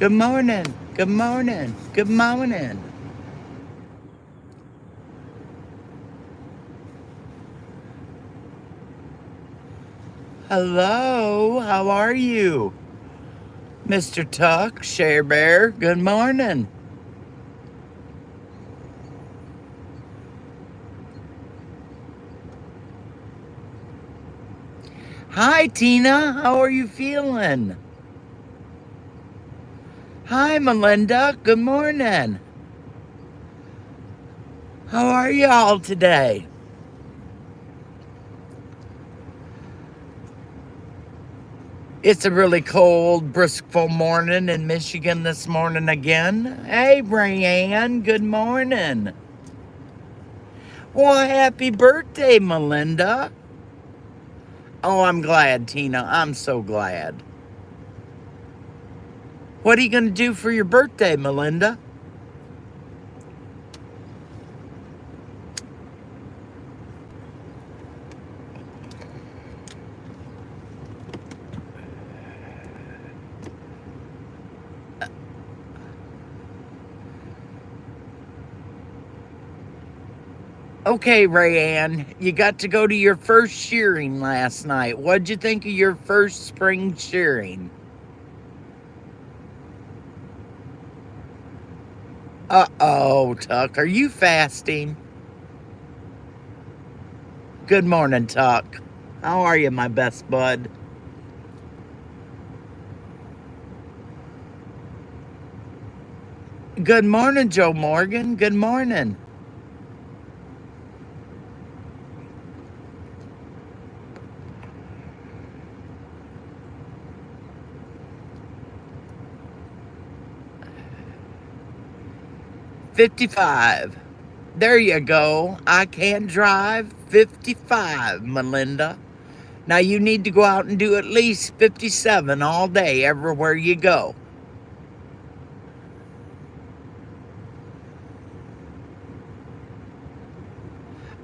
Good morning. Good morning. Good morning. Hello. How are you? Mr. Tuck, Share Bear, good morning. Hi, Tina. How are you feeling? Hi, Melinda. Good morning. How are y'all today? It's a really cold, briskful morning in Michigan this morning again. Hey, Brianne. Good morning. Well, happy birthday, Melinda. Oh, I'm glad, Tina. I'm so glad. What are you going to do for your birthday, Melinda? Okay, Rayanne, you got to go to your first shearing last night. What'd you think of your first spring shearing? Uh-oh, Tuck. Are you fasting? Good morning, Tuck. How are you, my best bud? Good morning, Joe Morgan. Good morning. $55. There you go. I can't drive. $55, Melinda. Now you need to go out and do at least 57 all day everywhere you go.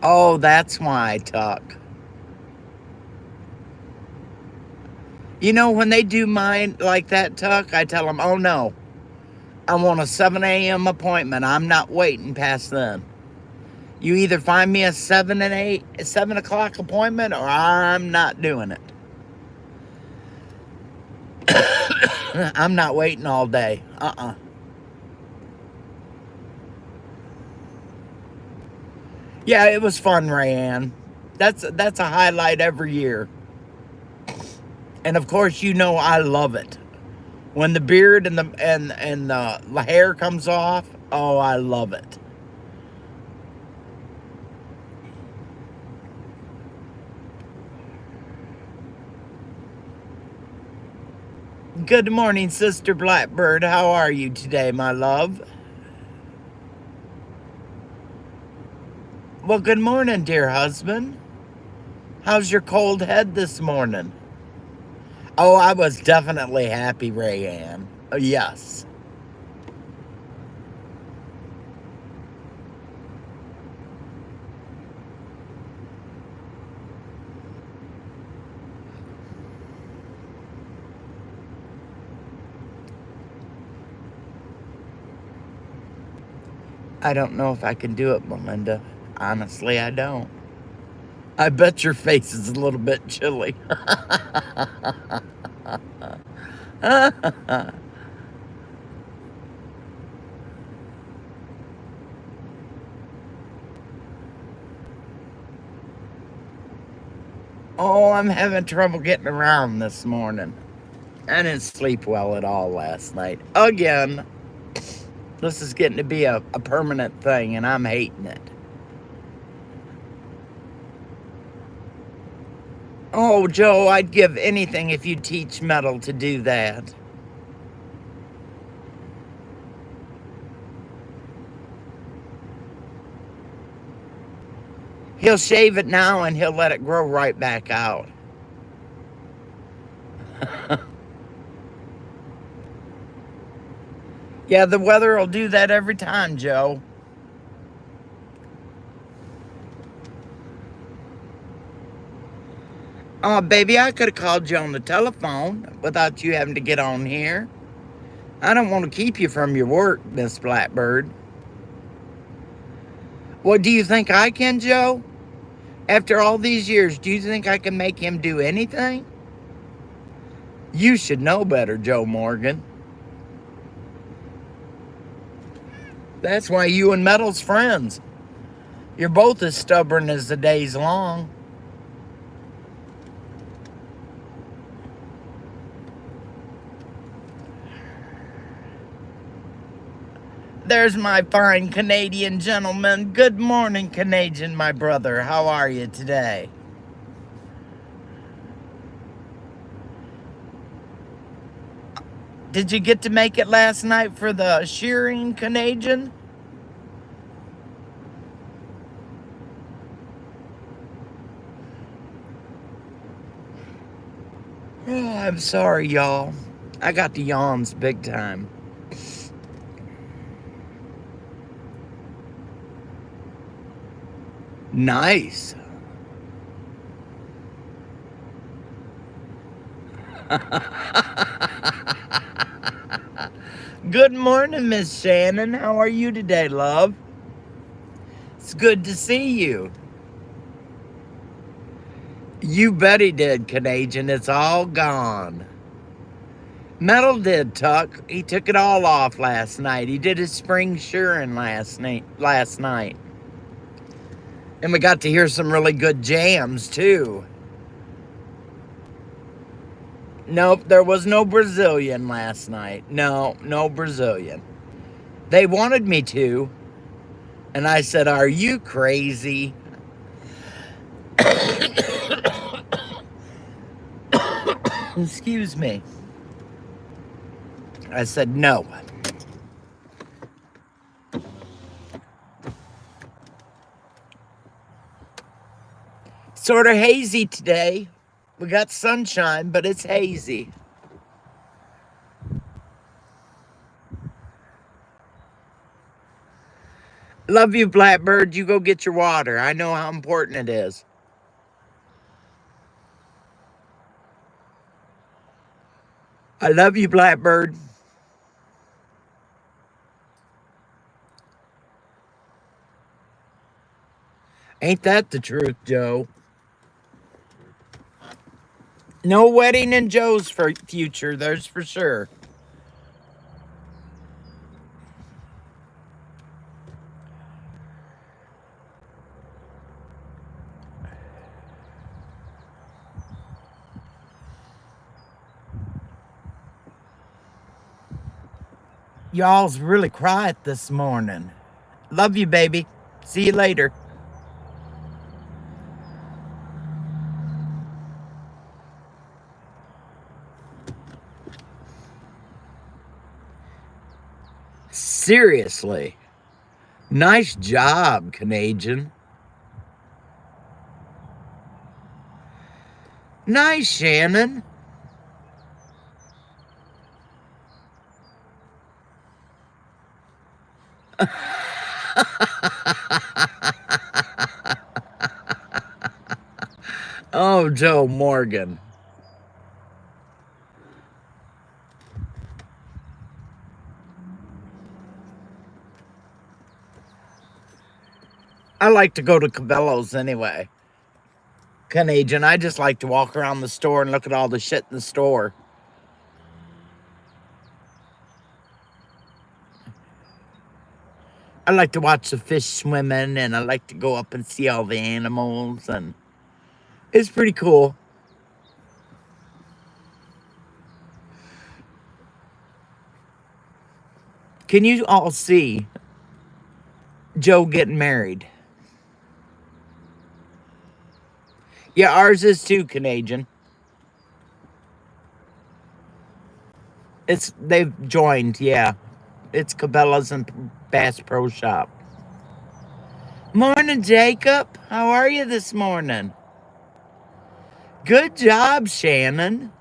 Oh, that's why, Tuck. You know, when they do mine like that, Tuck, I tell them, oh no, I want a 7 a.m. appointment. I'm not waiting past then. You either find me a 7 o'clock appointment, or I'm not doing it. I'm not waiting all day. Yeah, it was fun, Rayanne. That's a highlight every year. And of course, you know I love it. When the beard and the hair comes off, oh, I love it. Good morning, Sister Blackbird. How are you today, my love? Well, good morning, dear husband. How's your cold head this morning? Oh, I was definitely happy, Rayanne. Oh, yes. I don't know if I can do it, Melinda. Honestly, I don't. I bet your face is a little bit chilly. Oh, I'm having trouble getting around this morning. I didn't sleep well at all last night. Again, this is getting to be a permanent thing, and I'm hating it. Oh, Joe, I'd give anything if you'd teach Metal to do that. He'll shave it now and he'll let it grow right back out. Yeah, the weather will do that every time, Joe. Oh, baby, I could have called you on the telephone without you having to get on here. I don't want to keep you from your work, Miss Blackbird. What do you think I can, Joe? After all these years, do you think I can make him do anything? You should know better, Joe Morgan. That's why you and Metal's friends. You're both as stubborn as the day's long. There's my fine Canadian gentleman. Good morning, Canadian, my brother. How are you today? Did you get to make it last night for the shearing, Canadian? Oh, I'm sorry, y'all. I got the yawns big time. Nice. Good morning, Miss Shannon. How are you today, love? It's good to see you. You bet he did, Canadian. It's all gone. Metal did, Tuck. He took it all off last night. He did his spring shearing last night. And we got to hear some really good jams, too. Nope, there was no Brazilian last night. No Brazilian. They wanted me to. And I said, are you crazy? Excuse me. I said, no. Sort of hazy today. We got sunshine, but it's hazy. Love you, Blackbird. You go get your water. I know how important it is. I love you, Blackbird. Ain't that the truth, Joe? No wedding in Joe's future, there's for sure. Y'all's really quiet this morning. Love you, baby. See you later. Seriously. Nice job, Canadian. Nice, Shannon. Oh, Joe Morgan. I like to go to Cabela's anyway. Canadian, I just like to walk around the store and look at all the shit in the store. I like to watch the fish swimming, and I like to go up and see all the animals, and it's pretty cool. Can you all see Joe getting married? Yeah, ours is too, Canadian. They've joined, yeah. It's Cabela's and Bass Pro Shop. Morning, Jacob. How are you this morning? Good job, Shannon.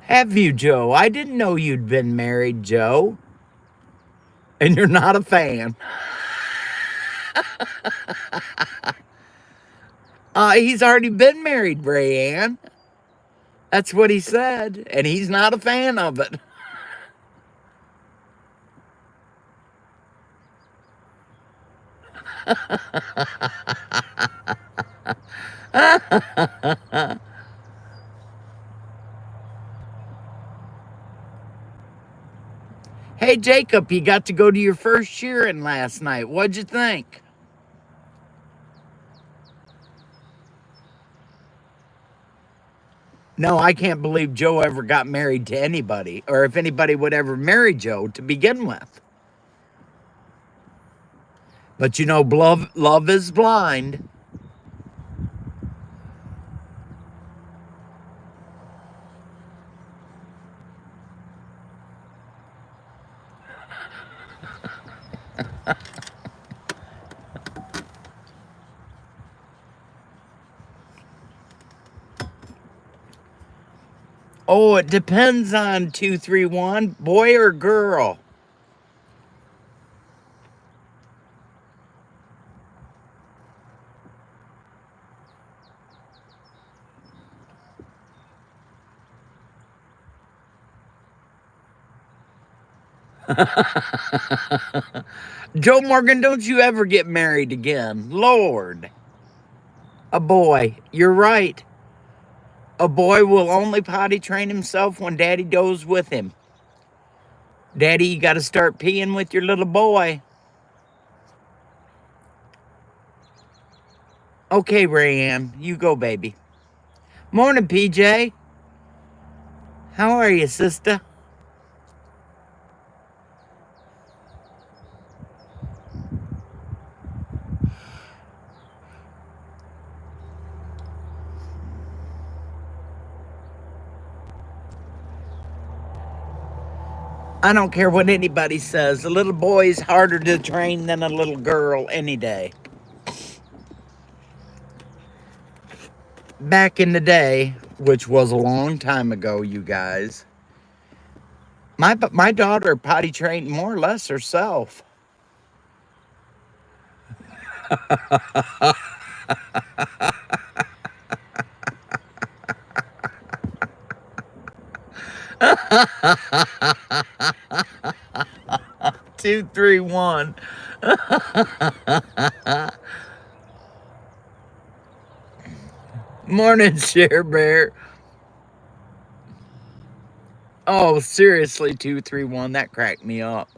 Have you, Joe? I didn't know you'd been married, Joe. And you're not a fan. He's already been married, Rayanne. That's what he said. And he's not a fan of it. Hey, Jacob, you got to go to your first cheering last night. What'd you think? No, I can't believe Joe ever got married to anybody, or if anybody would ever marry Joe to begin with. But you know, love is blind. Oh, it depends on 231, boy or girl. Joe Morgan, don't you ever get married again. Lord. A boy. You're right. A boy will only potty train himself when daddy goes with him. Daddy, you got to start peeing with your little boy. Okay, Rayanne, you go, baby. Morning, PJ. How are you, sister? I don't care what anybody says. A little boy is harder to train than a little girl any day. Back in the day, which was a long time ago, you guys, my daughter potty trained more or less herself. 231. Morning, Share Bear. Oh, seriously, 231. That cracked me up.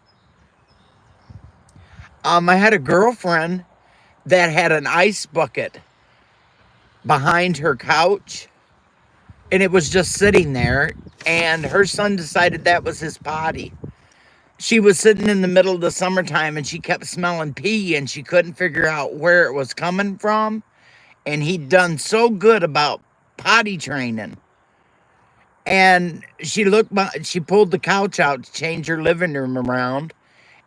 I had a girlfriend that had an ice bucket behind her couch, and it was just sitting there, and her son decided that was his potty. She was sitting in the middle of the summertime, and she kept smelling pee, and she couldn't figure out where it was coming from, and he'd done so good about potty training. And she pulled the couch out to change her living room around,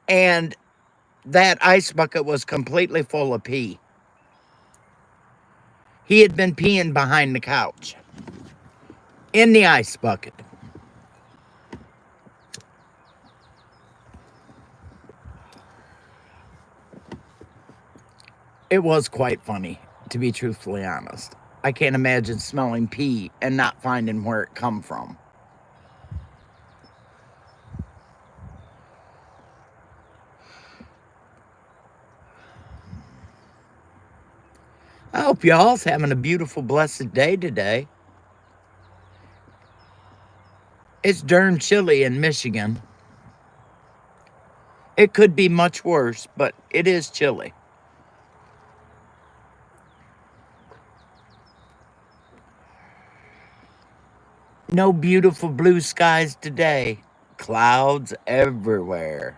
and that ice bucket was completely full of pee. He had been peeing behind the couch in the ice bucket. It was quite funny, to be truthfully honest. I can't imagine smelling pee and not finding where it come from. I hope y'all's having a beautiful, blessed day today. It's darn chilly in Michigan. It could be much worse, but it is chilly. No beautiful blue skies today. Clouds everywhere.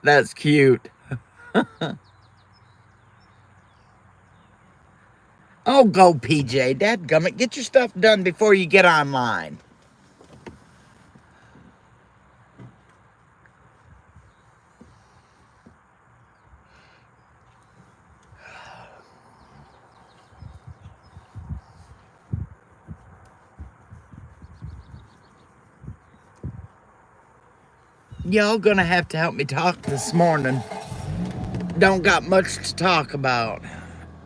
That's cute. Oh, go, PJ. Dadgummit, get your stuff done before you get online. Y'all gonna have to help me talk this morning. Don't got much to talk about.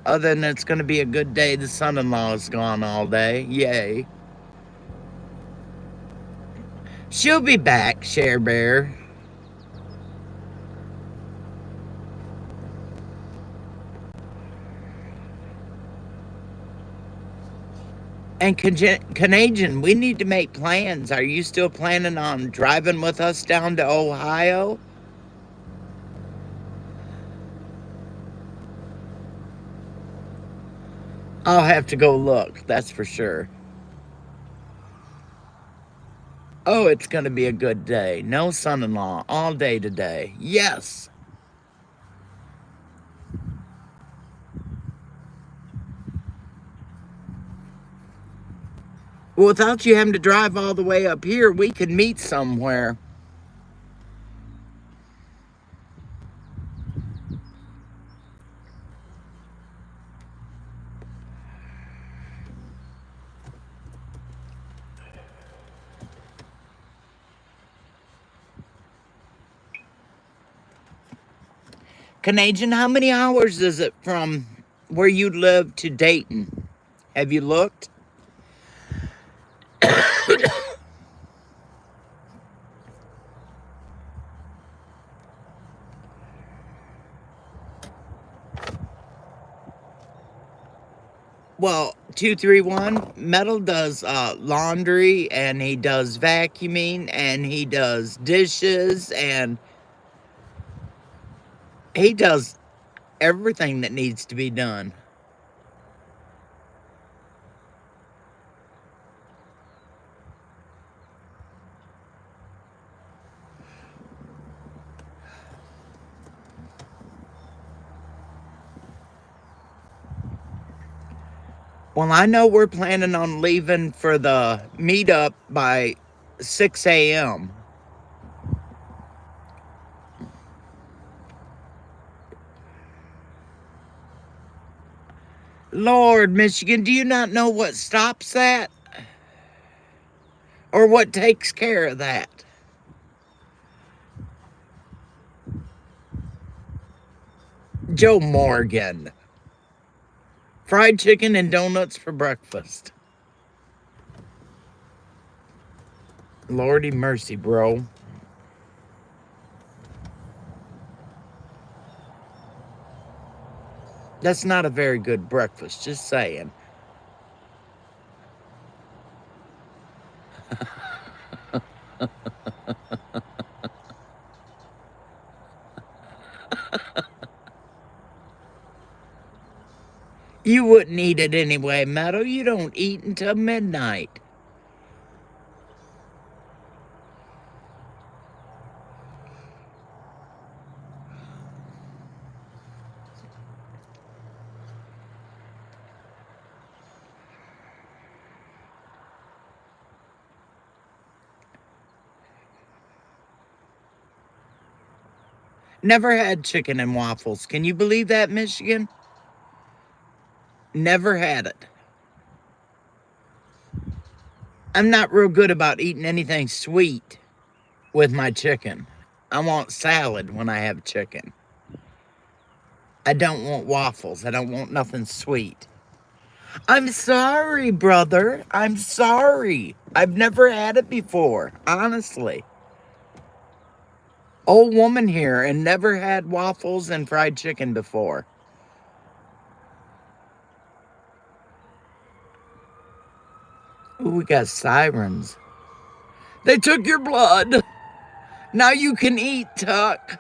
Other than it's gonna be a good day. The son-in-law is gone all day. Yay. She'll be back, Share Bear. And Canadian, we need to make plans. Are you still planning on driving with us down to Ohio? I'll have to go look, that's for sure. Oh, it's going to be a good day. No son-in-law all day today. Yes. Well, without you having to drive all the way up here, we could meet somewhere. Canadian, how many hours is it from where you live to Dayton? Have you looked? Well, 231 Metal does laundry, and he does vacuuming, and he does dishes, and he does everything that needs to be done. Well, I know we're planning on leaving for the meetup by 6 a.m. Lord, Michigan, do you not know what stops that? Or what takes care of that? Joe Morgan. Fried chicken and donuts for breakfast. Lordy mercy, bro. That's not a very good breakfast, just saying. You wouldn't eat it anyway, Meadow. You don't eat until midnight. Never had chicken and waffles. Can you believe that, Michigan? Never had it. I'm not real good about eating anything sweet with my chicken. I want salad when I have chicken. I don't want waffles. I don't want nothing sweet. I'm sorry, brother. I'm sorry. I've never had it before, honestly. Old woman here and never had waffles and fried chicken before. Ooh, we got sirens. They took your blood. Now you can eat, Tuck.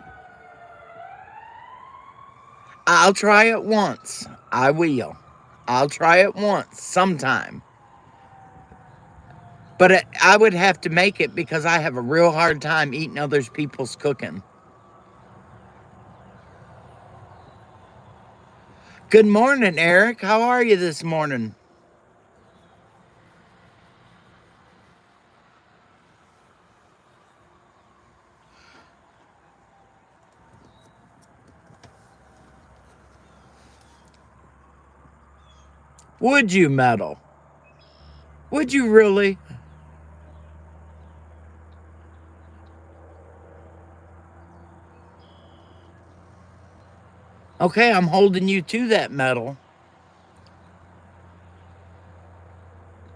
I'll try it once. I will. I'll try it once, sometime. But I would have to make it because I have a real hard time eating other people's cooking. Good morning, Eric. How are you this morning? Would you, Metal? Would you really? Okay, I'm holding you to that, Metal.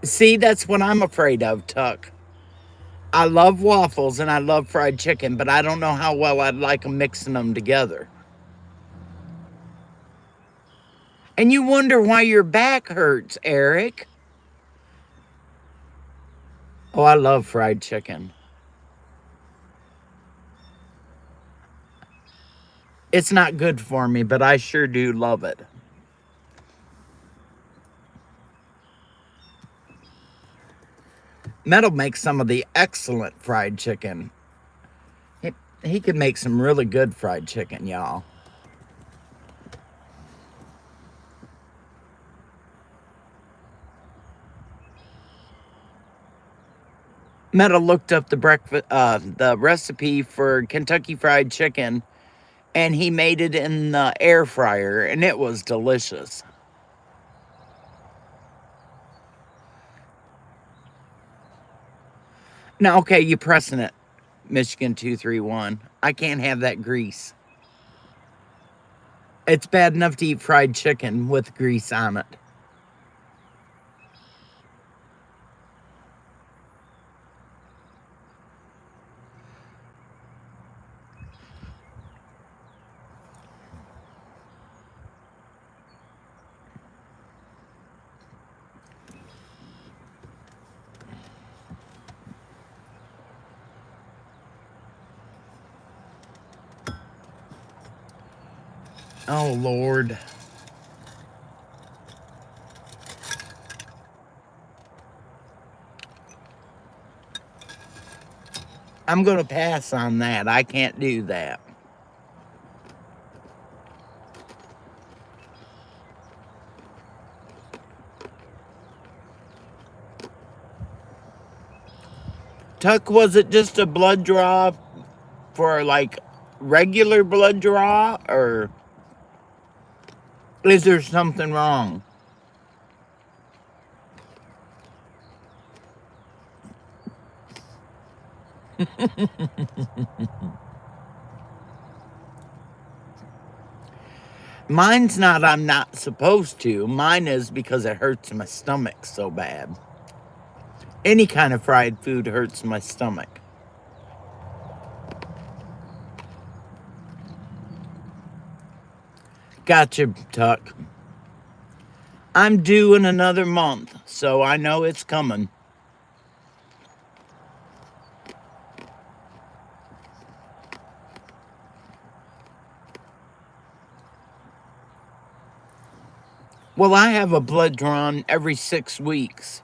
See, that's what I'm afraid of, Tuck. I love waffles and I love fried chicken, but I don't know how well I'd like them mixing them together. And you wonder why your back hurts, Eric. Oh, I love fried chicken. It's not good for me, but I sure do love it. Metal makes some of the excellent fried chicken. He, he could make some really good fried chicken, y'all. Metal looked up the recipe for Kentucky Fried Chicken, and he made it in the air fryer, and it was delicious. Now, okay, you pressing it, Michigan 231. I can't have that grease. It's bad enough to eat fried chicken with grease on it. Oh, Lord. I'm going to pass on that. I can't do that. Tuck, was it just a blood draw for like regular blood draw, or is there something wrong? Mine's not I'm not supposed to. Mine is because it hurts my stomach so bad. Any kind of fried food hurts my stomach. Gotcha, Tuck. I'm due in another month, so I know it's coming. Well, I have a blood drawn every 6 weeks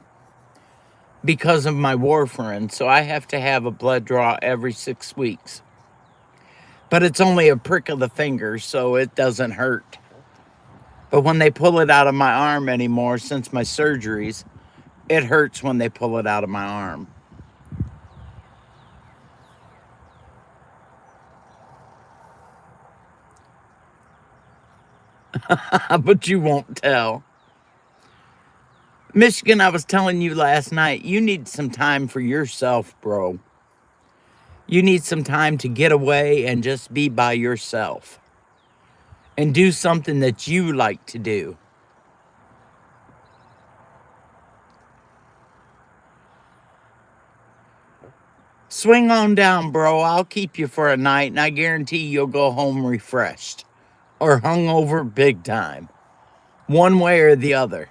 because of my warfarin, so I have to have a blood draw every 6 weeks. But it's only a prick of the finger, so it doesn't hurt. But when they pull it out of my arm anymore, since my surgeries, it hurts when they pull it out of my arm. But you won't tell. Michigan, I was telling you last night, you need some time for yourself, bro. You need some time to get away and just be by yourself and do something that you like to do. Swing on down, bro. I'll keep you for a night, and I guarantee you'll go home refreshed or hungover big time, one way or the other.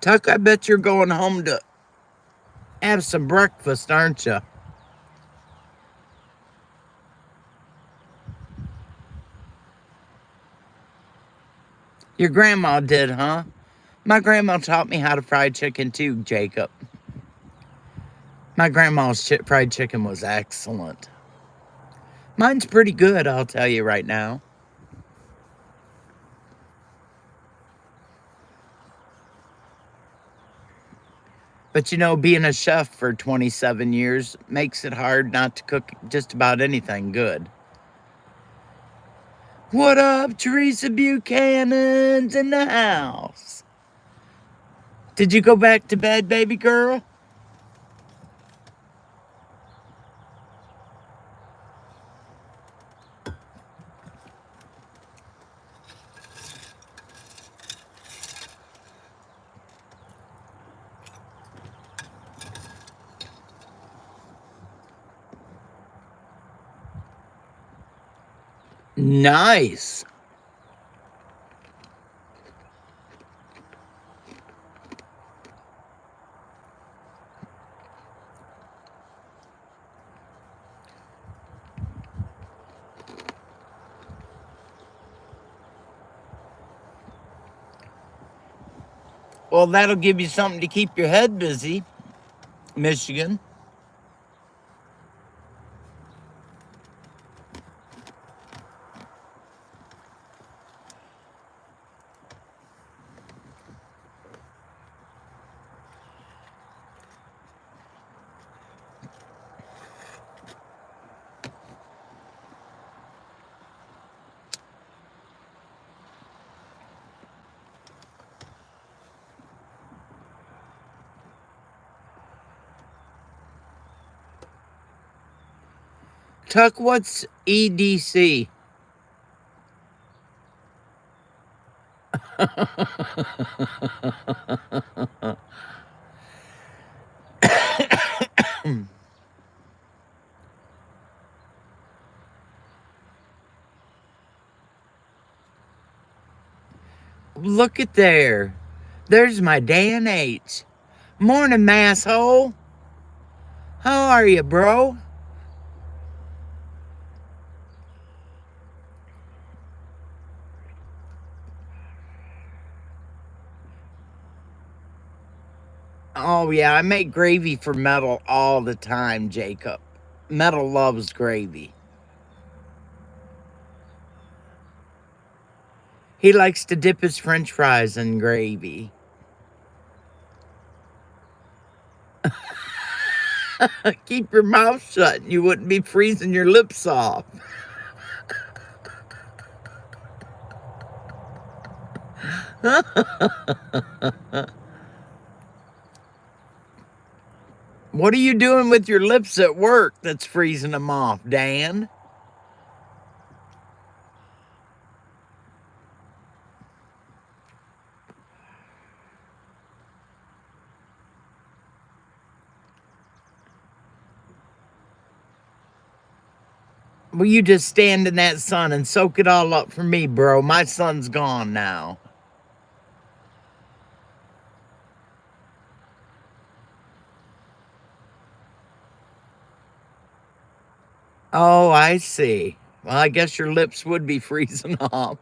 Tuck, I bet you're going home to have some breakfast, aren't you? Your grandma did, huh? My grandma taught me how to fry chicken too, Jacob. My grandma's fried chicken was excellent. Mine's pretty good, I'll tell you right now. But you know, being a chef for 27 years makes it hard not to cook just about anything good. What up, Teresa Buchanan's in the house? Did you go back to bed, baby girl? Nice. Well, that'll give you something to keep your head busy, Michigan. Tuck, what's EDC? Look at there. There's my Dan H. Morning, masshole. How are you, bro? Oh, yeah, I make gravy for Metal all the time, Jacob. Metal loves gravy. He likes to dip his french fries in gravy. Keep your mouth shut and you wouldn't be freezing your lips off. What are you doing with your lips at work that's freezing them off, Dan? Will you just stand in that sun and soak it all up for me, bro? My sun's gone now. Oh, I see. Well, I guess your lips would be freezing off.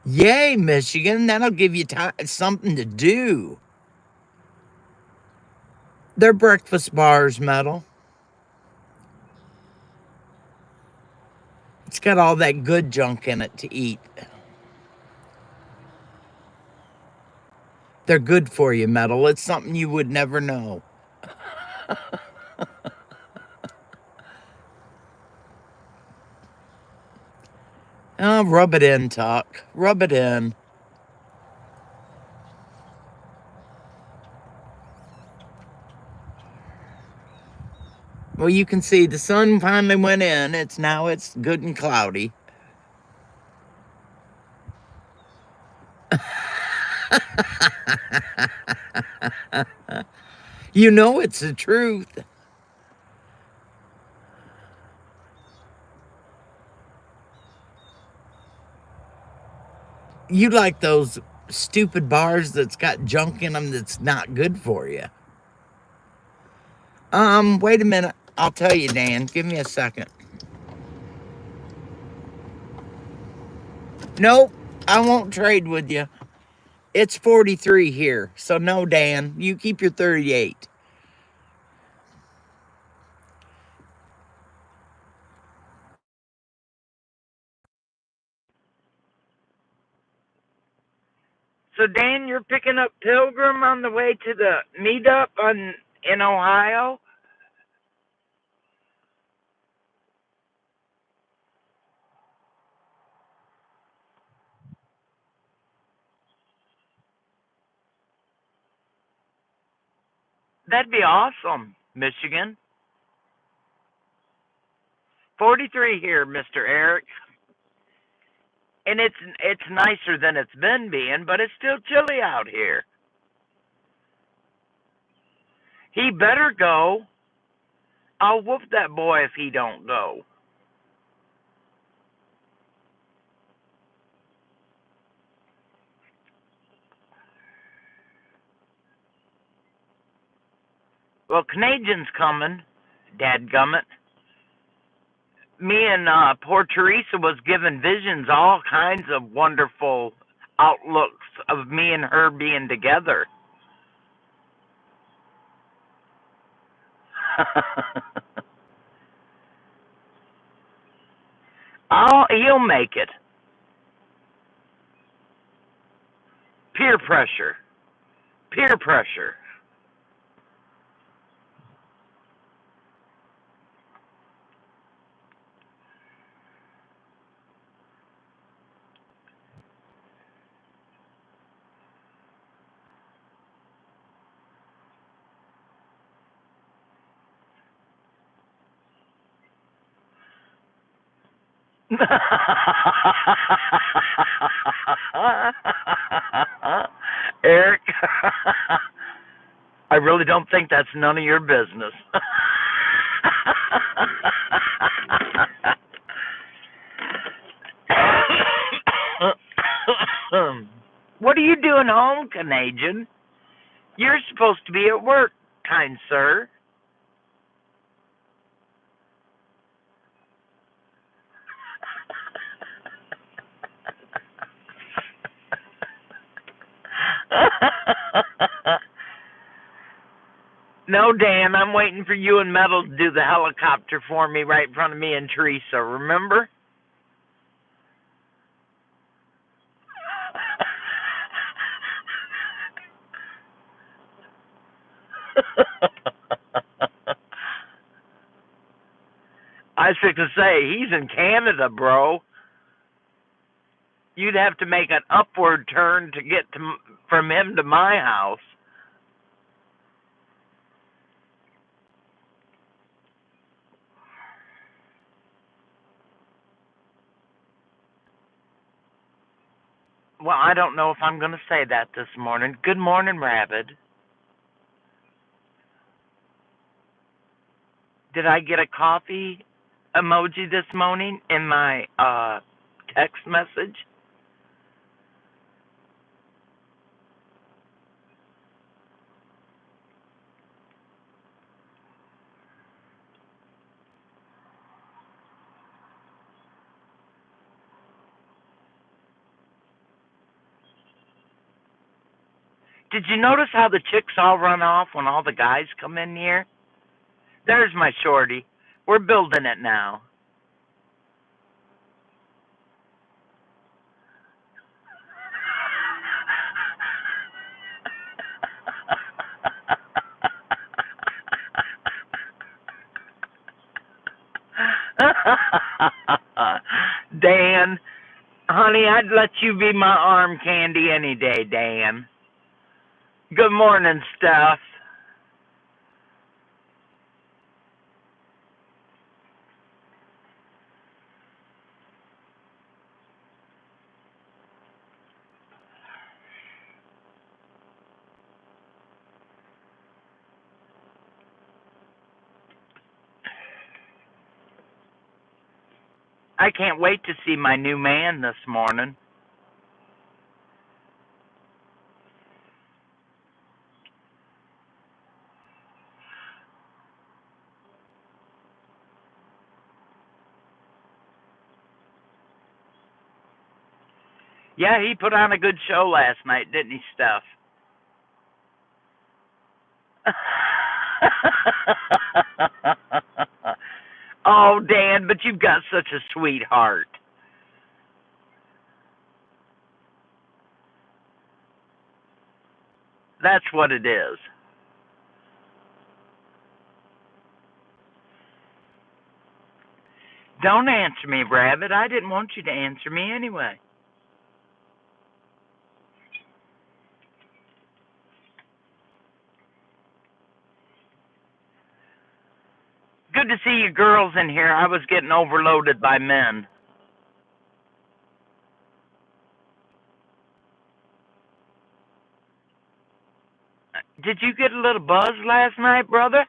Yay, Michigan. That'll give you something to do. They're breakfast bars, Metal. It's got all that good junk in it to eat. They're good for you, Metal. It's something you would never know. Oh, rub it in, Tuck. Rub it in. Well, you can see the sun finally went in. It's good and cloudy. You know it's the truth. You like those stupid bars that's got junk in them that's not good for you. Wait a minute. I'll tell you, Dan. Give me a second. Nope, I won't trade with you. It's 43 here. So no, Dan, you keep your 38. So Dan, you're picking up Pilgrim on the way to the meetup in Ohio? That'd be awesome, Michigan. 43 here, Mr. Eric. And it's nicer than it's been being, but it's still chilly out here. He better go. I'll whoop that boy if he don't go. Well, Canadian's coming, dadgummit. Me and poor Teresa was given visions, all kinds of wonderful outlooks of me and her being together. He'll make it. Peer pressure. Peer pressure. Eric, I really don't think that's none of your business. What are you doing home, Canadian? You're supposed to be at work, kind sir. No, Dan, I'm waiting for you and Metal to do the helicopter for me right in front of me and Teresa, remember? I was fixing to say, he's in Canada, bro. You'd have to make an upward turn to get from him to my house. Well, I don't know if I'm going to say that this morning. Good morning, Rabbit. Did I get a coffee emoji this morning in my text message? Did you notice how the chicks all run off when all the guys come in here? There's my shorty. We're building it now. Dan, honey, I'd let you be my arm candy any day, Dan. Good morning, Steph. I can't wait to see my new man this morning. Yeah, he put on a good show last night, didn't he, Steph? Oh, Dan, but you've got such a sweetheart. That's what it is. Don't answer me, Rabbit. I didn't want you to answer me anyway. Good to see you girls in here. I was getting overloaded by men. Did you get a little buzz last night, brother?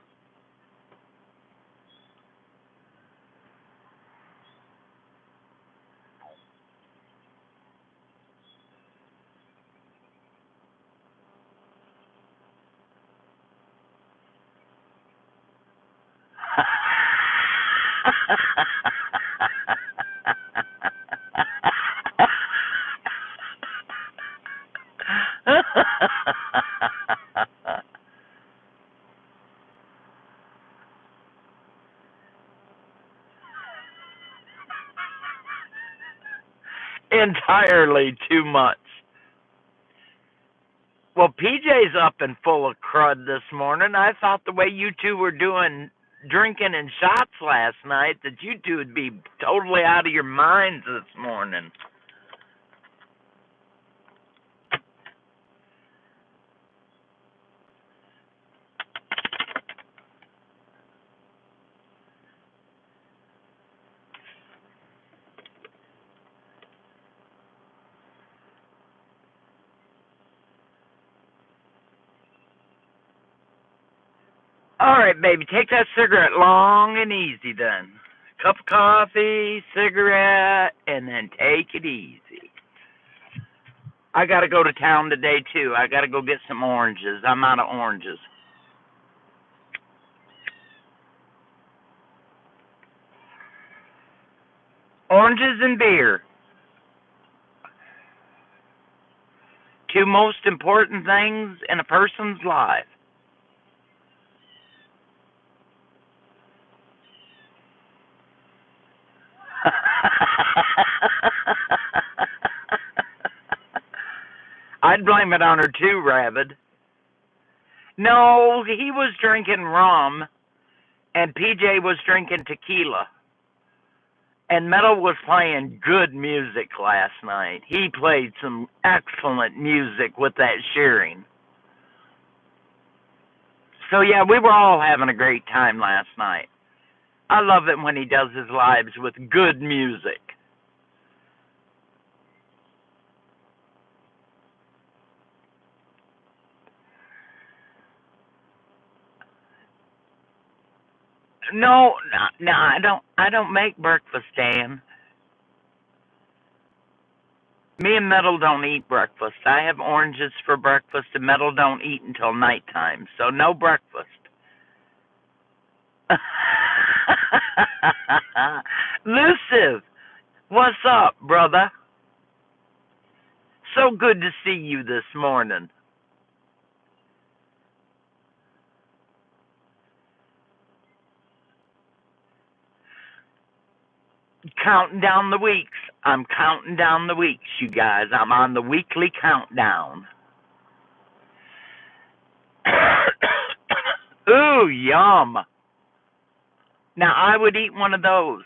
Entirely too much. Well, PJ's up and full of crud this morning. I thought the way you two were doing drinking and shots last night that you two would be totally out of your minds this morning. All right, baby, take that cigarette long and easy then. Cup of coffee, cigarette, and then take it easy. I got to go to town today, too. I got to go get some oranges. I'm out of oranges. Oranges and beer. Two most important things in a person's life. I'd blame it on her too, Rabbit. No, he was drinking rum, and PJ was drinking tequila. And Metal was playing good music last night. He played some excellent music with that shearing. So, yeah, we were all having a great time last night. I love it when he does his lives with good music. No, I don't make breakfast, Dan. Me and Metal don't eat breakfast. I have oranges for breakfast, and Metal don't eat until nighttime, so no breakfast. Luciv, what's up, brother? So good to see you this morning. Counting down the weeks. I'm counting down the weeks, you guys. I'm on the weekly countdown. Ooh, yum. Now, I would eat one of those.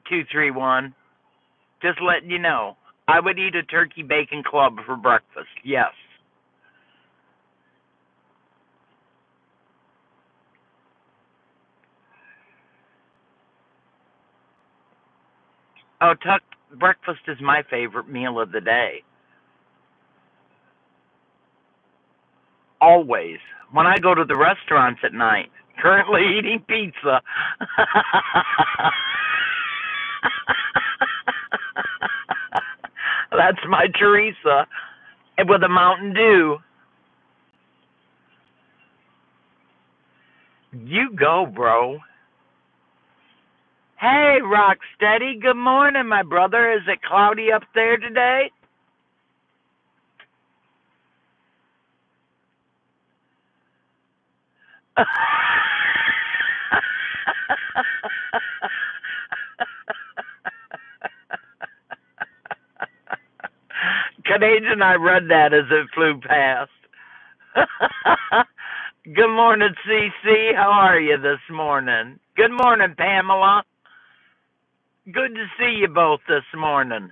231. Just letting you know. I would eat a turkey bacon club for breakfast. Yes. Oh, Tuck, breakfast is my favorite meal of the day. Always. When I go to the restaurants at night, currently eating pizza. That's my Teresa. And with a Mountain Dew. You go, bro. Hey, Rocksteady. Good morning, my brother. Is it cloudy up there today? Canadian, I read that as it flew past. Good morning, CC. How are you this morning? Good morning, Pamela. Good to see you both this morning.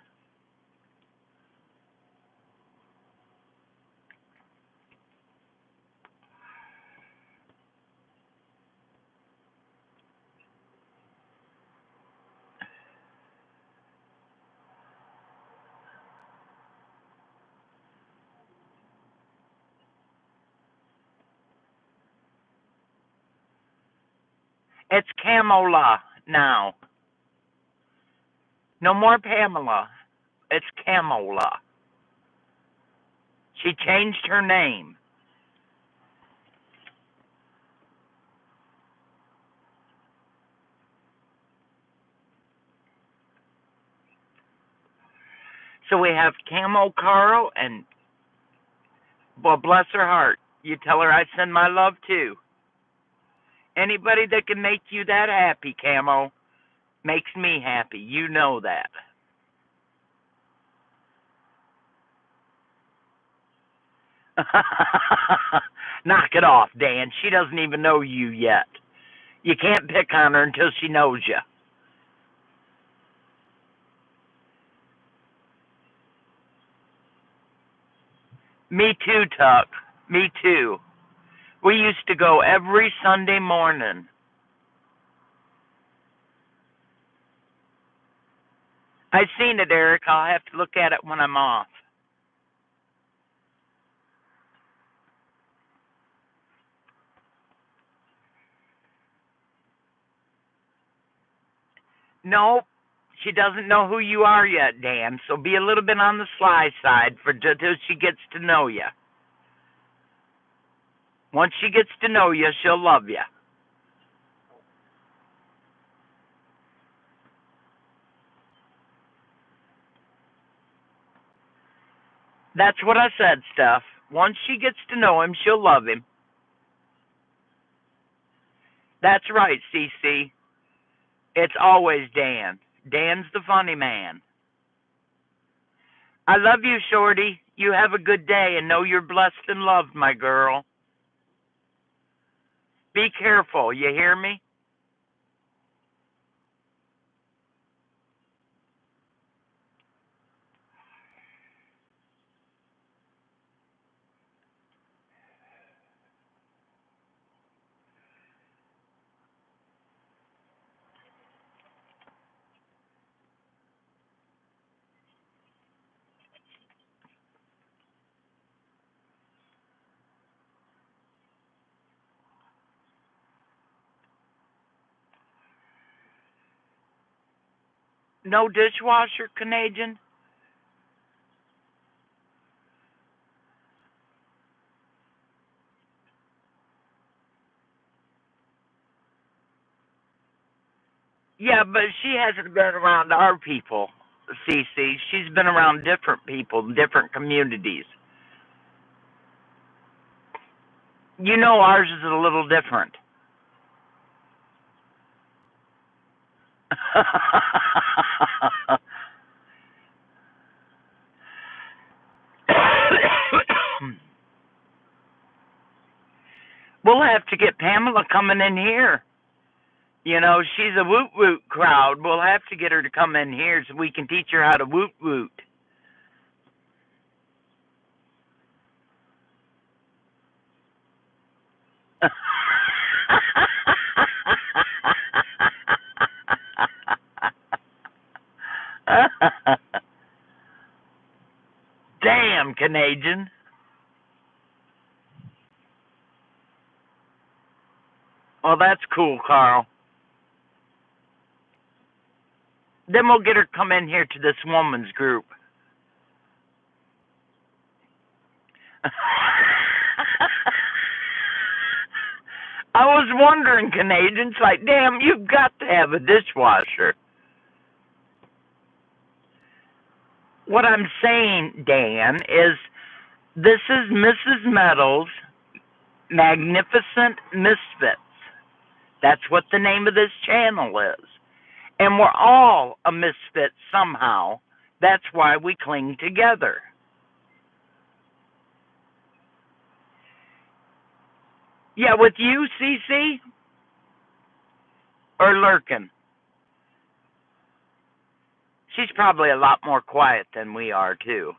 It's Camola now. No more Pamela. It's Camola. She changed her name. So we have Camo Carl, and, well, bless her heart. You tell her I send my love too. Anybody that can make you that happy, Camo, makes me happy. You know that. Knock it off, Dan. She doesn't even know you yet. You can't pick on her until she knows you. Me too, Tuck. Me too. We used to go every Sunday morning. I've seen it, Eric. I'll have to look at it when I'm off. Nope. She doesn't know who you are yet, Dan, so be a little bit on the sly side till she gets to know you. Once she gets to know you, she'll love you. That's what I said, Steph. Once she gets to know him, she'll love him. That's right, CC. It's always Dan. Dan's the funny man. I love you, Shorty. You have a good day and know you're blessed and loved, my girl. Be careful, you hear me? No dishwasher, Canadian? Yeah, but she hasn't been around our people, CC. She's been around different people, different communities. You know ours is a little different. We'll have to get Pamela coming in here. You know, she's a woot woot crowd. We'll have to get her to come in here so we can teach her how to woot woot. Damn, Canadian. Well, that's cool, Carl. Then we'll get her to come in here to this woman's group. I was wondering, Canadians, like, damn, you've got to have a dishwasher. What I'm saying, Dan, is this is Mrs. Metal's Magnificent Misfits. That's what the name of this channel is. And we're all a misfit somehow. That's why we cling together. Yeah, with you, Cece? Or lurking? She's probably a lot more quiet than we are, too.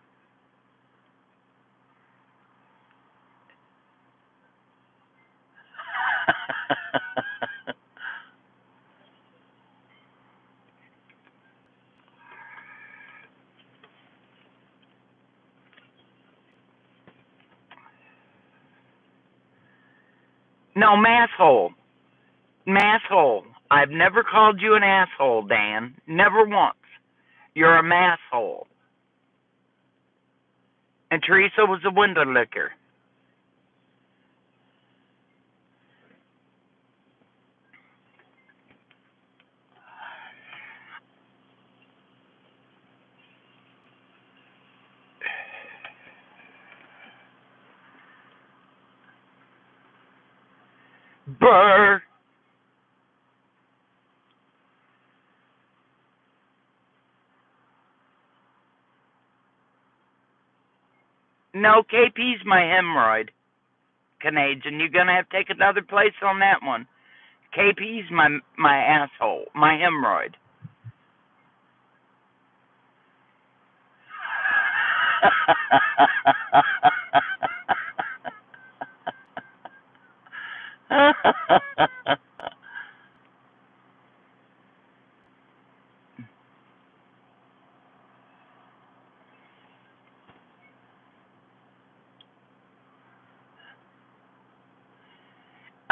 No, masshole. Masshole. I've never called you an asshole, Dan. Never once. You're a masshole. And Teresa was a window licker. Brr. No, KP's my hemorrhoid. Canadian, you're gonna have to take another place on that one. KP's my asshole, my hemorrhoid.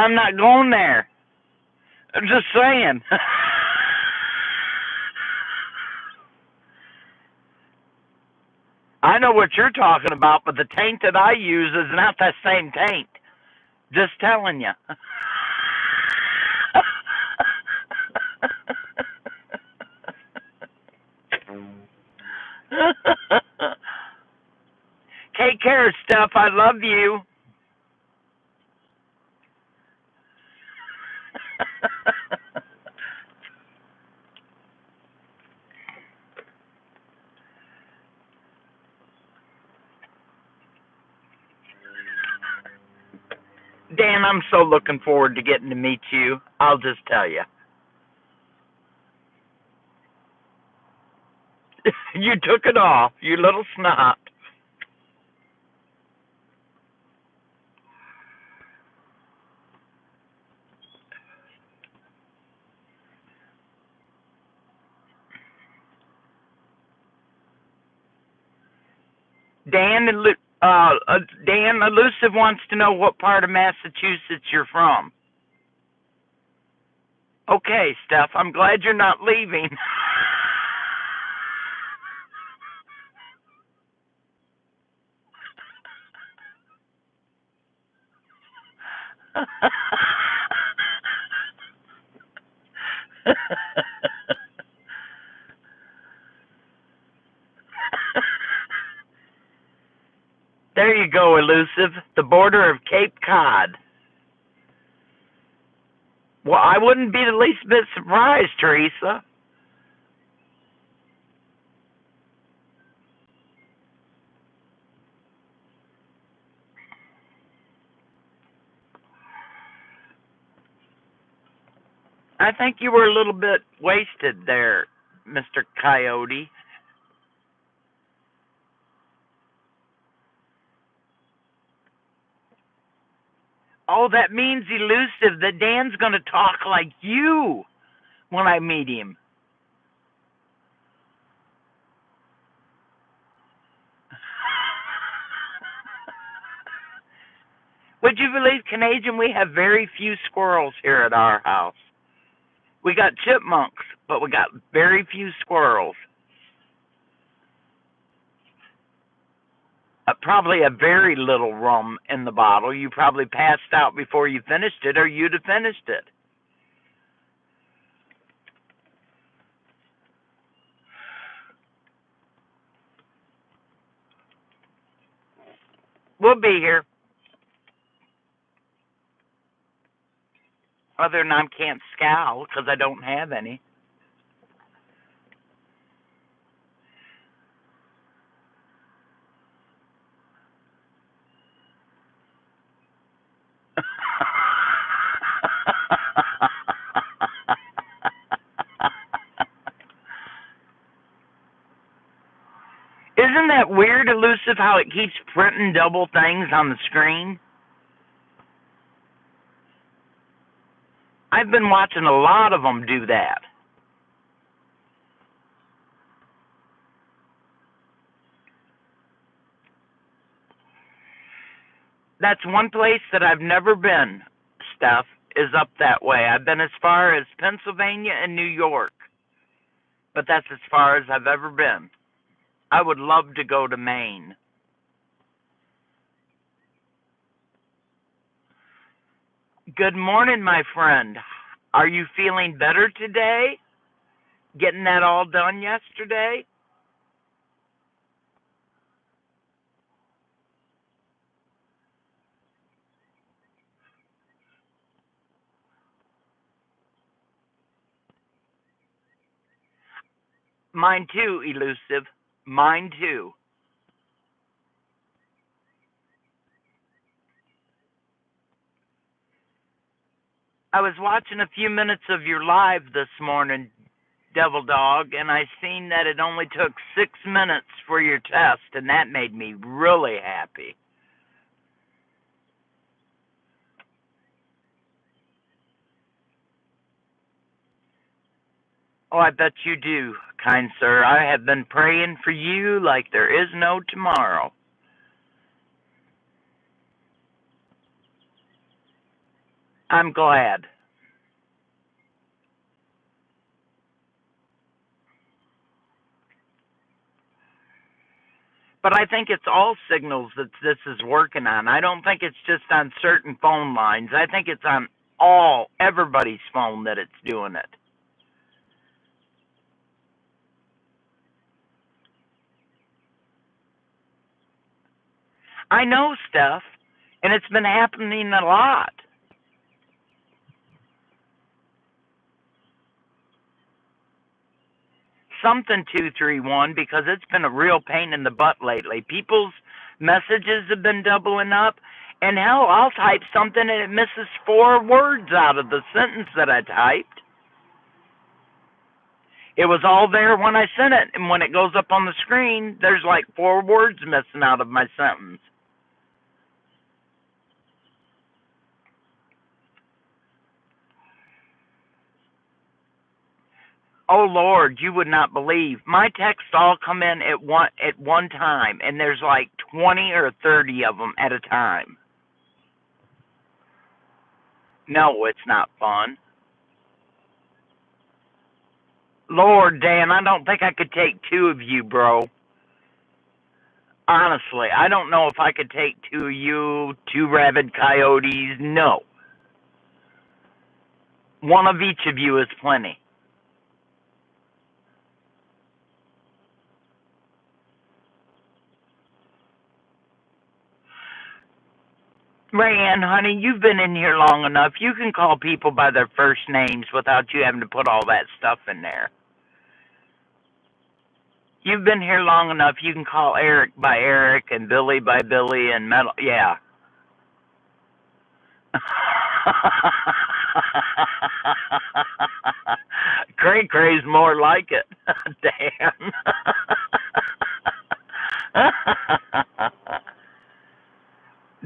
I'm not going there. I'm just saying. I know what you're talking about, but the taint that I use is not that same taint. Just telling you. Take care, Steph. I love you. Dan, I'm so looking forward to getting to meet you. I'll just tell you. You took it off, you little snot. Dan, Dan Elusive wants to know what part of Massachusetts you're from. Okay, Steph, I'm glad you're not leaving. There you go, Elusive. The border of Cape Cod. Well, I wouldn't be the least bit surprised, Teresa. I think you were a little bit wasted there, Mr. Coyote. Oh, that means, Elusive, that Dan's going to talk like you when I meet him. Would you believe, Canadian, we have very few squirrels here at our house. We got chipmunks, but we got very few squirrels. Probably a very little rum in the bottle. You probably passed out before you finished it, or you'd have finished it. We'll be here. Other than I can't scowl because I don't have any. Isn't that weird, Elusive, how it keeps printing double things on the screen? I've been watching a lot of them do that. That's one place that I've never been, Steph, is up that way. I've been as far as Pennsylvania and New York, but that's as far as I've ever been. I would love to go to Maine. Good morning, my friend. Are you feeling better today? Getting that all done yesterday? Mine too, Elusive. Mine too. I was watching a few minutes of your live this morning, Devil Dog, and I seen that it only took 6 minutes for your test, and that made me really happy. Oh, I bet you do, kind sir. I have been praying for you like there is no tomorrow. I'm glad. But I think it's all signals that this is working on. I don't think it's just on certain phone lines. I think it's on everybody's phone that it's doing it. I know, Steph, and it's been happening a lot. Something 231 because it's been a real pain in the butt lately. People's messages have been doubling up, and hell, I'll type something and it misses 4 words out of the sentence that I typed. It was all there when I sent it, and when it goes up on the screen, there's like 4 words missing out of my sentence. Oh Lord, you would not believe. My texts all come in at one time, and there's like 20 or 30 of them at a time. No, it's not fun. Lord, Dan, I don't think I could take 2 of you, bro. Honestly, I don't know if I could take 2 of you, 2 rabid coyotes. No. One of each of you is plenty. Rayanne, honey, you've been in here long enough. You can call people by their first names without you having to put all that stuff in there. You've been here long enough. You can call Eric by Eric and Billie by Billie and Metal. Yeah. Cray Cray's more like it. Damn.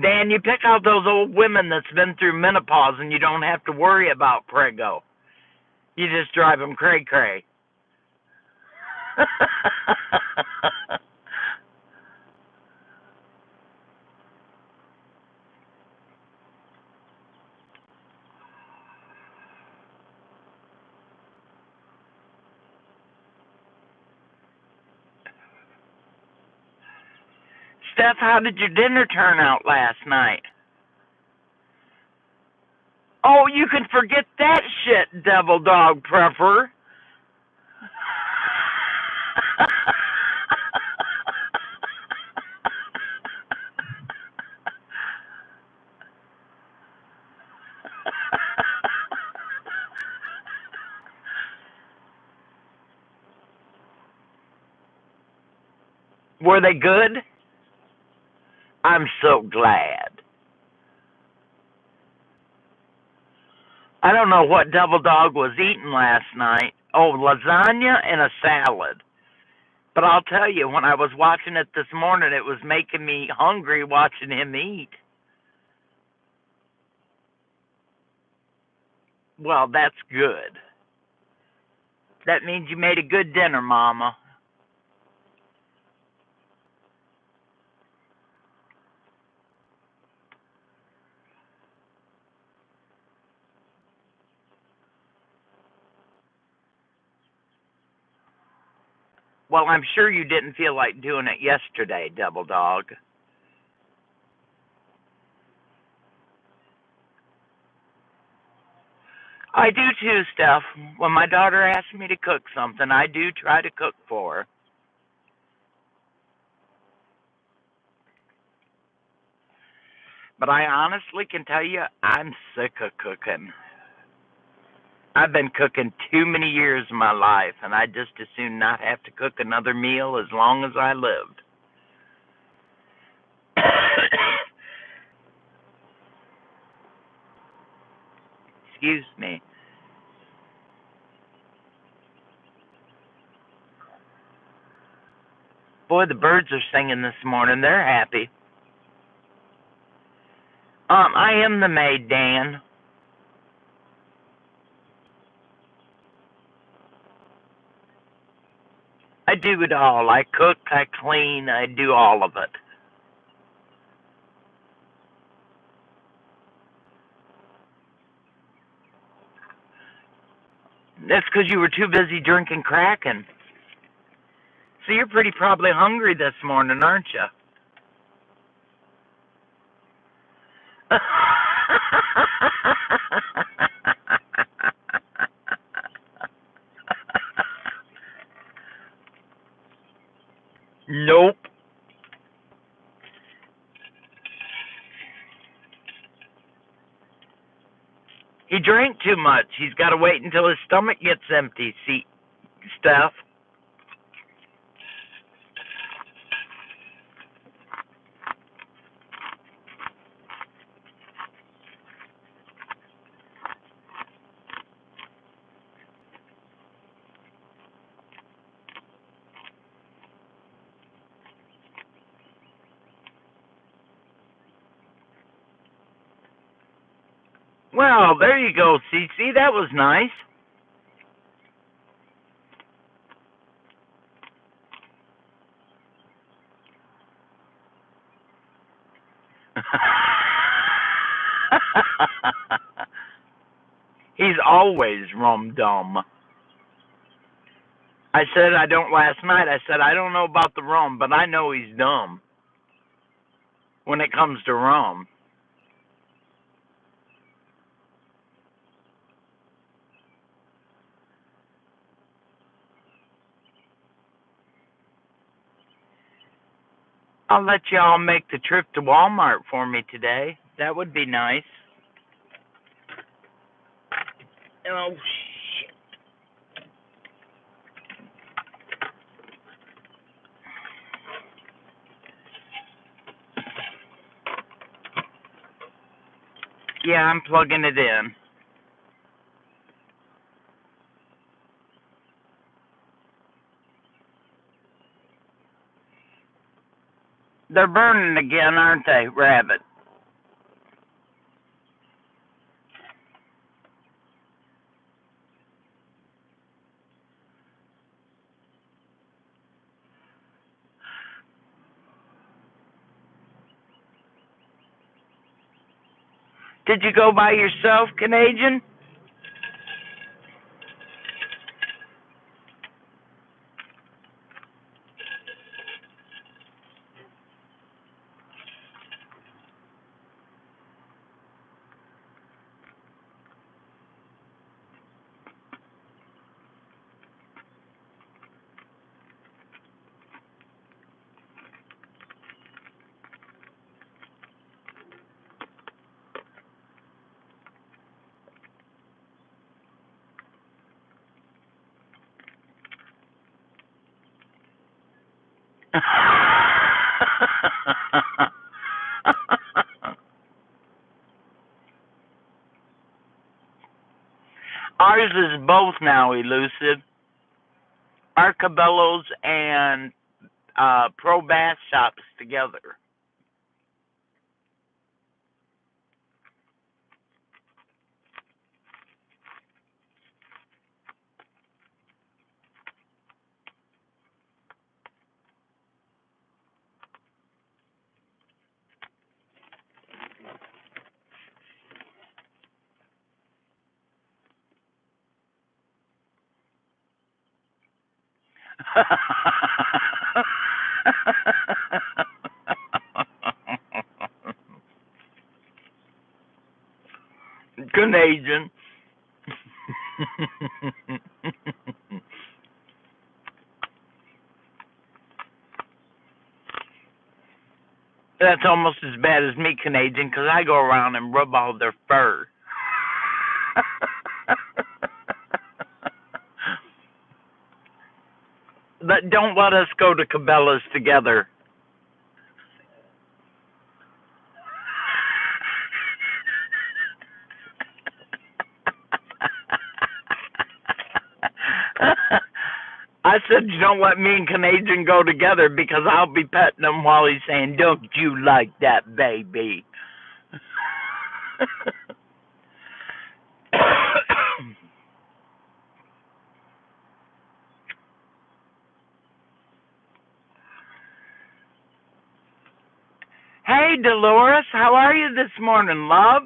Dan, you pick out those old women that's been through menopause and you don't have to worry about prego. You just drive them cray cray. Steph, how did your dinner turn out last night? Oh, you can forget that shit, devil dog prepper. Were they good? I'm so glad. I don't know what Double Dog was eating last night. Oh, lasagna and a salad. But I'll tell you, when I was watching it this morning, it was making me hungry watching him eat. Well, that's good. That means you made a good dinner, Mama. Well, I'm sure you didn't feel like doing it yesterday, Double Dog. I do too, Steph. When my daughter asks me to cook something, I do try to cook for her. But I honestly can tell you, I'm sick of cooking. I've been cooking too many years of my life, and I just as soon not have to cook another meal as long as I lived. Excuse me. Boy, the birds are singing this morning. They're happy. I am the maid, Dan. I do it all. I cook, I clean, I do all of it. That's because you were too busy drinking Kraken. So you're pretty probably hungry this morning, aren't you? Nope. He drank too much. He's got to wait until his stomach gets empty, see, Steph. Well, there you go, Cece. That was nice. He's always rum dumb. I said I don't last night. I said I don't know about the rum, but I know he's dumb when it comes to rum. I'll let y'all make the trip to Walmart for me today. That would be nice. Oh, shit. Yeah, I'm plugging it in. They're burning again, aren't they, Rabbit? Did you go by yourself, Canadian? Ours is both now, Elusive. Our Cabela's and Pro Bath Shops together. Canadian. That's almost as bad as me, Canadian, because I go around and rub all their fur. But don't let us go to Cabela's together. I said you don't let me and Canadian go together because I'll be petting him while he's saying, "Don't you like that, baby?" Hey, Dolores, how are you this morning, love?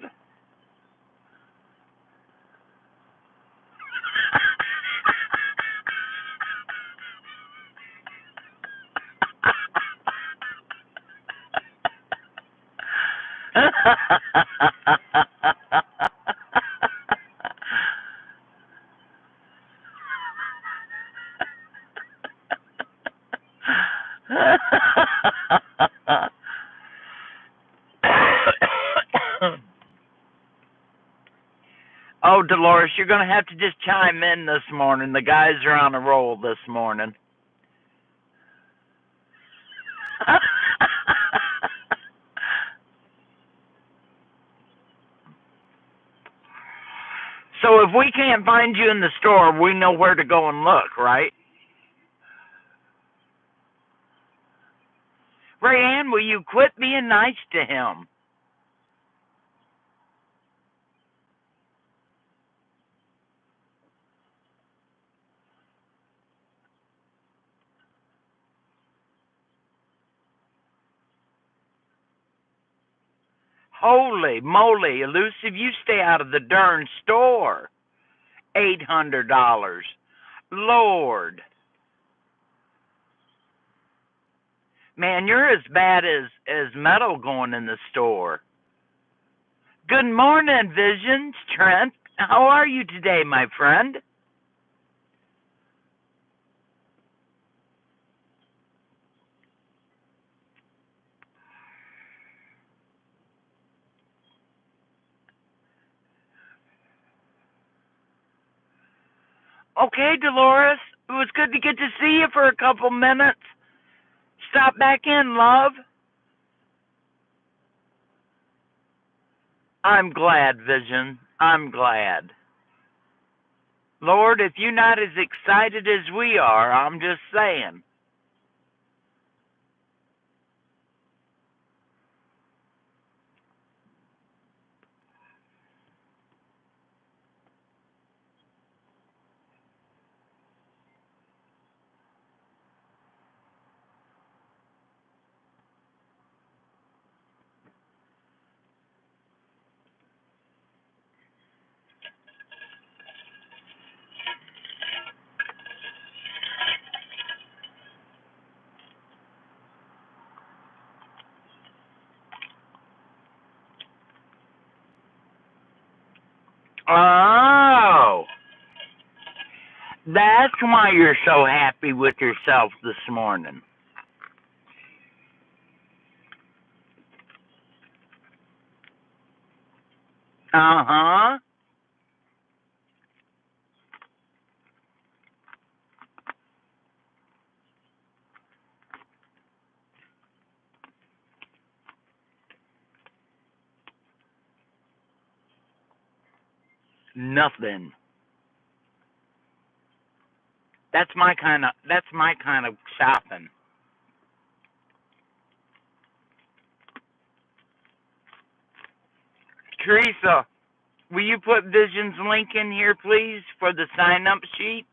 Oh, Dolores, you're going to have to just chime in this morning. The guys are on a roll this morning. So if we can't find you in the store, we know where to go and look, right? Rayanne, will you quit being nice to him? Holy moly, Elusive, you stay out of the darn store. $800. Lord. Man, you're as bad as Metal going in the store. Good morning, Visions, Trent. How are you today, my friend? Okay, Dolores. It was good to get to see you for a couple minutes. Stop back in, love. I'm glad, Vision. I'm glad. Lord, if you're not as excited as we are, I'm just saying. Oh, that's why you're so happy with yourself this morning. Uh-huh. Nothing. That's my kind of shopping. Teresa, will you put Vision's link in here, please, for the sign-up sheet?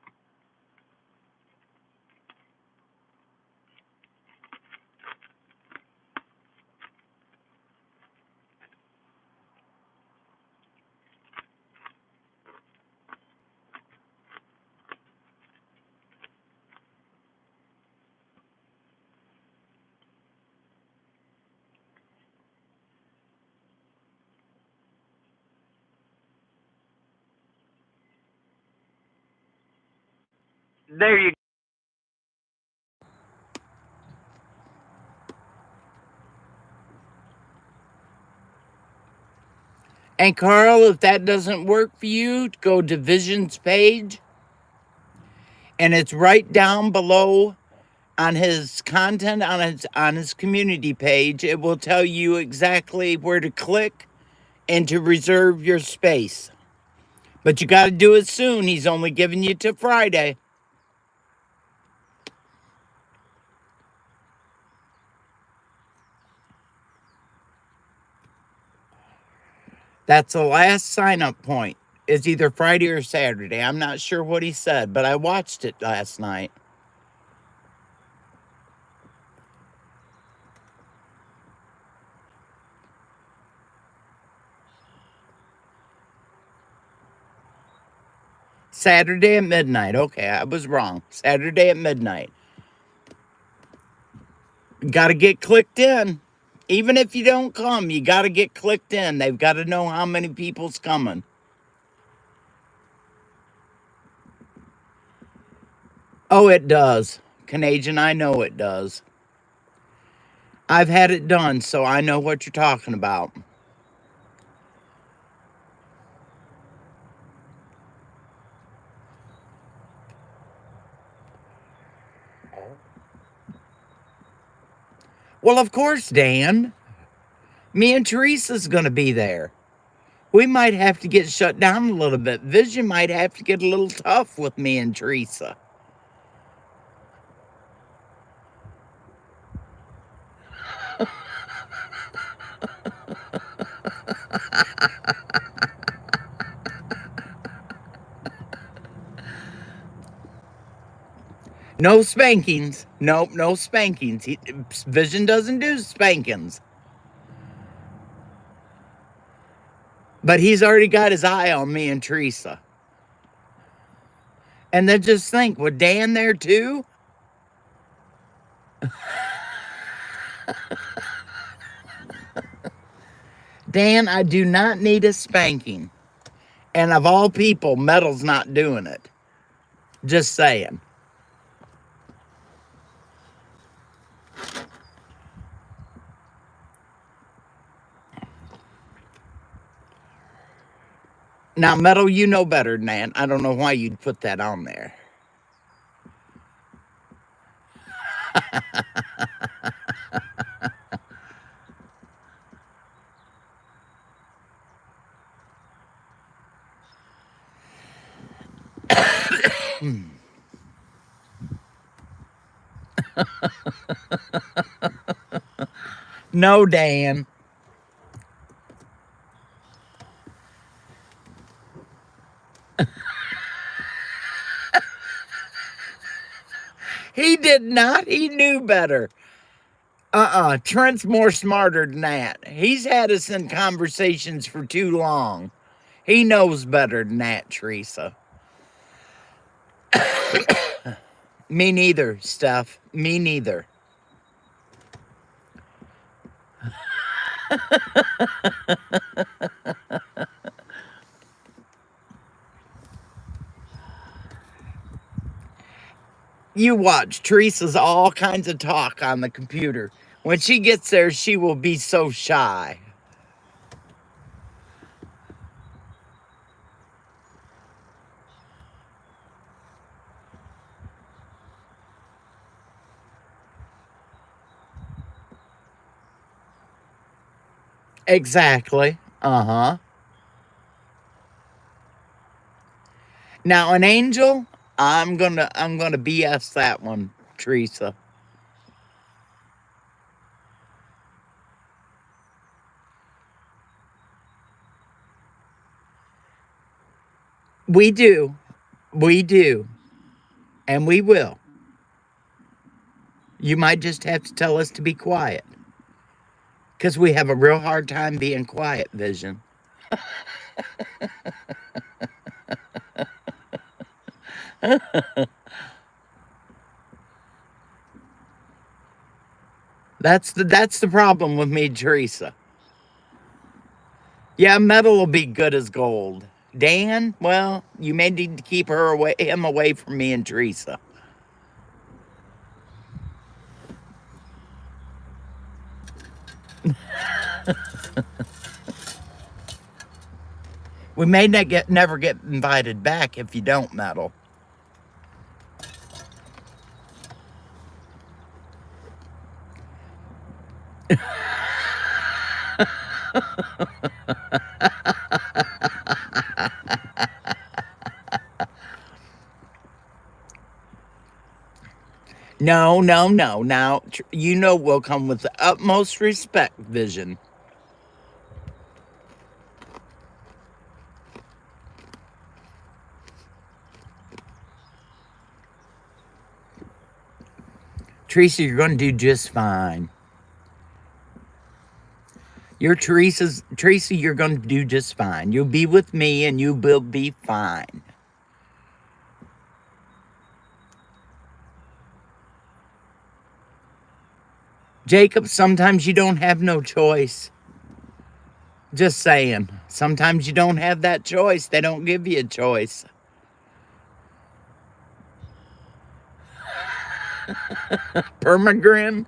There you go. And Carl, if that doesn't work for you, go to Vision's page, and it's right down below on his content on his community page. It will tell you exactly where to click and to reserve your space. But you got to do it soon. He's only giving you to Friday. That's the last sign-up point. It's either Friday or Saturday. I'm not sure what he said, but I watched it last night. Saturday at midnight. Okay, I was wrong. Saturday at midnight. Got to get clicked in. Even if you don't come, you got to get clicked in. They've got to know how many people's coming. Oh, it does. Canadian, I know it does. I've had it done, so I know what you're talking about. Well, of course, Dan. Me and Teresa's going to be there. We might have to get shut down a little bit. Vision might have to get a little tough with me and Teresa. No spankings. Nope, no spankings. Vision doesn't do spankings. But he's already got his eye on me and Teresa. And then just think, with Dan there too? Dan, I do not need a spanking. And of all people, Metal's not doing it. Just saying. Now, Metal, you know better than that. I don't know why you'd put that on there. No, Dan. He did not. He knew better. Trent's more smarter than that. He's had us in conversations for too long. He knows better than that, Teresa. Me neither, Steph. Me neither. You watch. Teresa's all kinds of talk on the computer. When she gets there, she will be so shy. Exactly. Uh-huh. Now an angel, I'm gonna BS that one, Teresa. We do. We do. And we will. You might just have to tell us to be quiet. Because we have a real hard time being quiet, Vision. That's the problem with me, Teresa. Yeah, metal will be good as gold. Dan, well, you may need to keep him away from me and Teresa. We may never get invited back if you don't metal. No, no, no. Now, you know we'll come with the utmost respect, Vision. Teresa, you're going to do just fine. Teresa, you're going to do just fine. You'll be with me and you will be fine. Jacob, sometimes you don't have no choice. Just saying. Sometimes you don't have that choice. They don't give you a choice. Permagrin?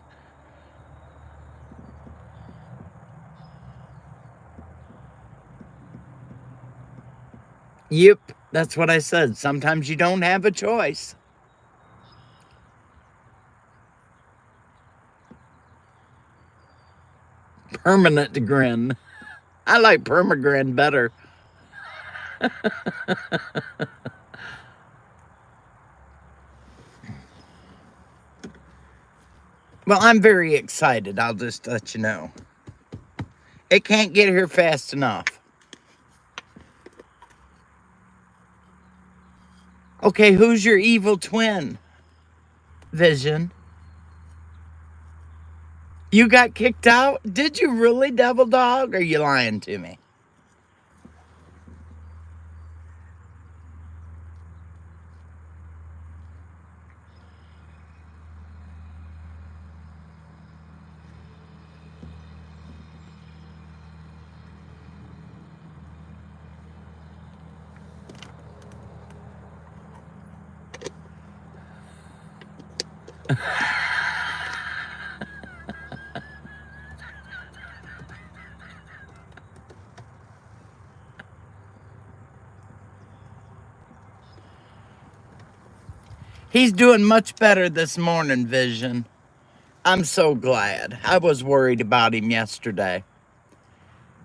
Yep, that's what I said. Sometimes you don't have a choice. Permanent grin. I like permagrin better. Well, I'm very excited. I'll just let you know. It can't get here fast enough. Okay, who's your evil twin, Vision? You got kicked out? Did you really, Devil Dog? Or are you lying to me? He's doing much better this morning, Vision. I'm so glad. I was worried about him yesterday.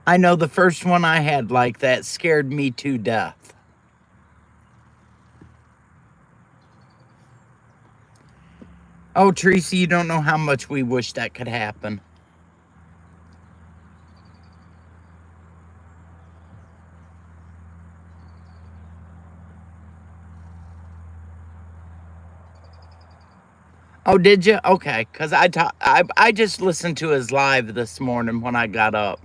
I know the first one I had like that scared me to death. Oh, Teresa, you don't know how much we wish that could happen. Oh, did you? Okay, because I just listened to his live this morning when I got up.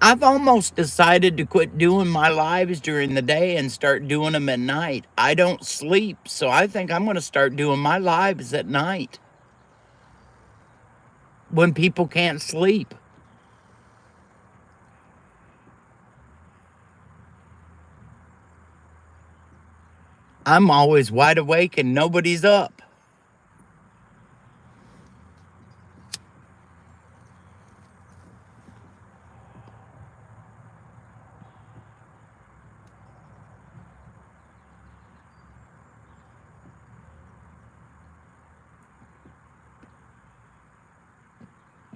I've almost decided to quit doing my lives during the day and start doing them at night. I don't sleep, so I think I'm going to start doing my lives at night when people can't sleep. I'm always wide awake and nobody's up.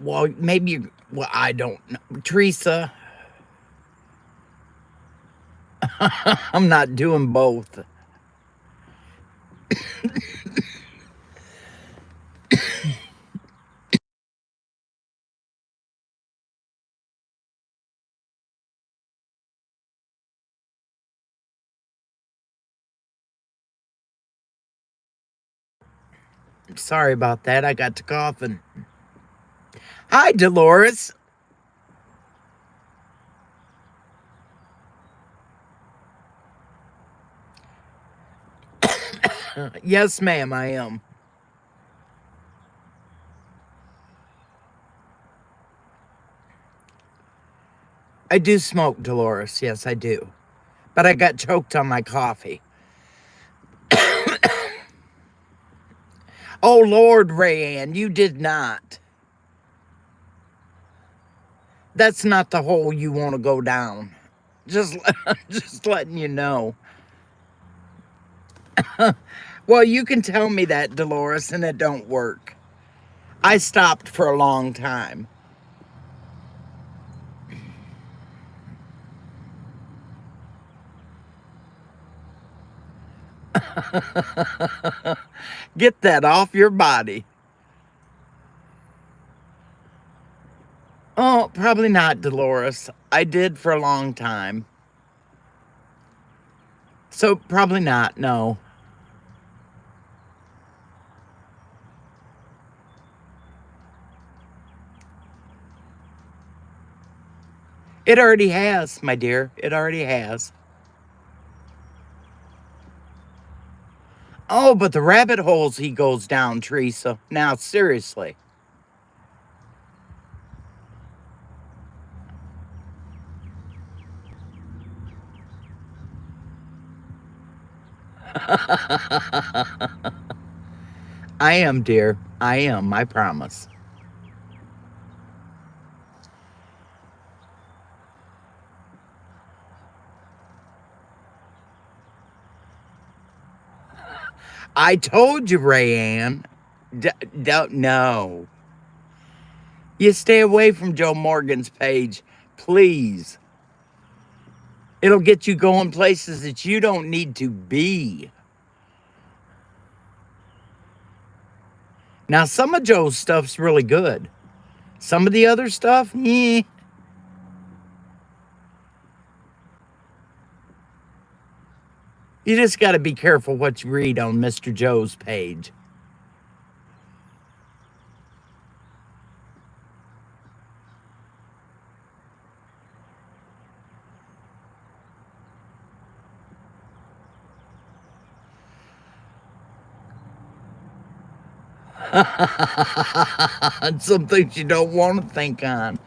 Well, maybe, well, I don't know. Teresa, I'm not doing both. Sorry about that. I got to coughing. Hi, Dolores. Yes, ma'am, I am. I do smoke, Dolores. Yes, I do. But I got choked on my coffee. Oh, Lord, Rayanne, you did not. That's not the hole you want to go down. Just, just letting you know. Well, you can tell me that, Dolores, and it don't work. I stopped for a long time. Get that off your body. Oh, probably not, Dolores. I did for a long time. So, probably not, no. It already has, my dear. It already has. Oh, but the rabbit holes he goes down, Teresa. Now, seriously. I am, dear. I am, I promise. I told you, Rayanne. Don't know. You stay away from Joe Morgan's page, please. It'll get you going places that you don't need to be. Now, some of Joe's stuff's really good. Some of the other stuff, eh. You just got to be careful what you read on Mr. Joe's page. Some things you don't want to think on.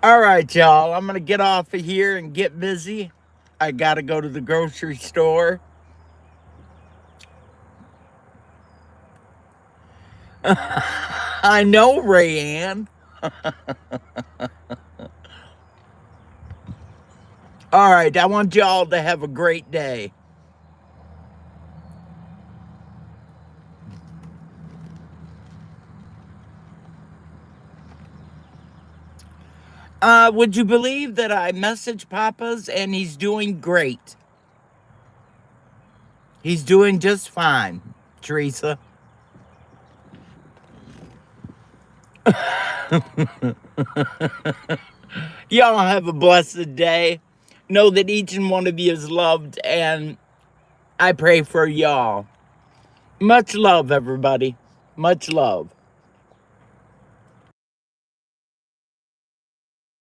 All right, y'all. I'm going to get off of here and get busy. I got to go to the grocery store. I know, Rayanne. All right. I want y'all to have a great day. Would you believe that I messaged Papa's and he's doing great? He's doing just fine, Teresa. Y'all have a blessed day. Know that each and one of you is loved, and I pray for y'all. Much love, everybody. Much love.